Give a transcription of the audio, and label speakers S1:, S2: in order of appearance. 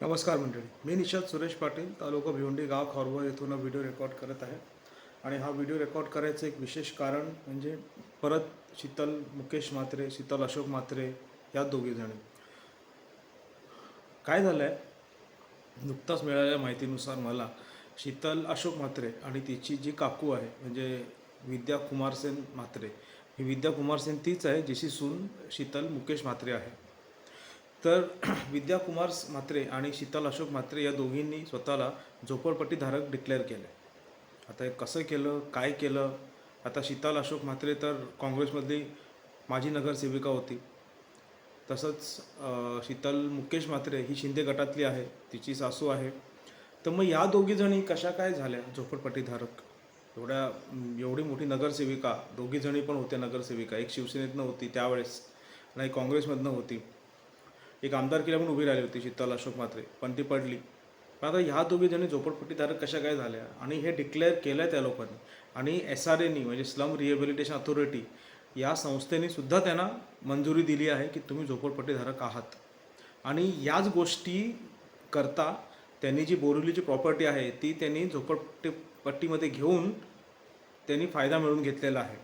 S1: नमस्कार मंडळी, मी निशांत सुरेश पाटील, तालुका भिवंडी, गाव खॉरवळ येथून व्हिडिओ रेकॉर्ड करत आहे. आणि हा व्हिडिओ रेकॉर्ड करायचं एक विशेष कारण म्हणजे परत शीतल मुकेश म्हात्रे, शीतल अशोक म्हात्रे या दोघीजणी. काय झालं आहे, नुकताच मिळालेल्या माहितीनुसार मला शीतल अशोक म्हात्रे आणि तिची जी काकू आहे म्हणजे विद्या कुमारसेन म्हात्रे, ही विद्या कुमारसेन तीच आहे जिची सून शीतल मुकेश म्हात्रे आहे. तर विद्या कुमार म्हात्रे आणि शीतल अशोक म्हात्रे या दोघींनी स्वतःला झोपडपट्टीधारक डिक्लेअर केले. आता हे कसं केलं, काय केलं? आता शीतल अशोक म्हात्रे तर काँग्रेसमधली माजी नगरसेविका होती. तसंच शीतल मुकेश म्हात्रे ही शिंदे गटातली आहे, तिची सासू आहे. तर मग या दोघीजणी कशा काय झाल्या झोपडपट्टीधारक? एवढी मोठी नगरसेविका, दोघीजणी पण होत्या नगरसेविका. एक शिवसेनेतनं होती त्यावेळेस आणि काँग्रेसमधनं होती. एक आमदारकीला पण उभी राहिली होती शीतल अशोक म्हात्रे, पण ती पडली. पण आता ह्या दोघीजणी झोपडपट्टीधारक कशा काय झाल्या आणि हे डिक्लेअर केलं आहे त्या लोकांनी. आणि SRAनी म्हणजे स्लम रिहॅबिलिटेशन अथॉरिटी या संस्थेने सुद्धा त्यांना मंजुरी दिली आहे की तुम्ही झोपडपट्टीधारक आहात. आणि याच गोष्टी करता त्यांनी जी बोरिवलीची प्रॉपर्टी आहे ती त्यांनी झोपडपट्टीमध्ये घेऊन त्यांनी फायदा मिळवून घेतलेला आहे.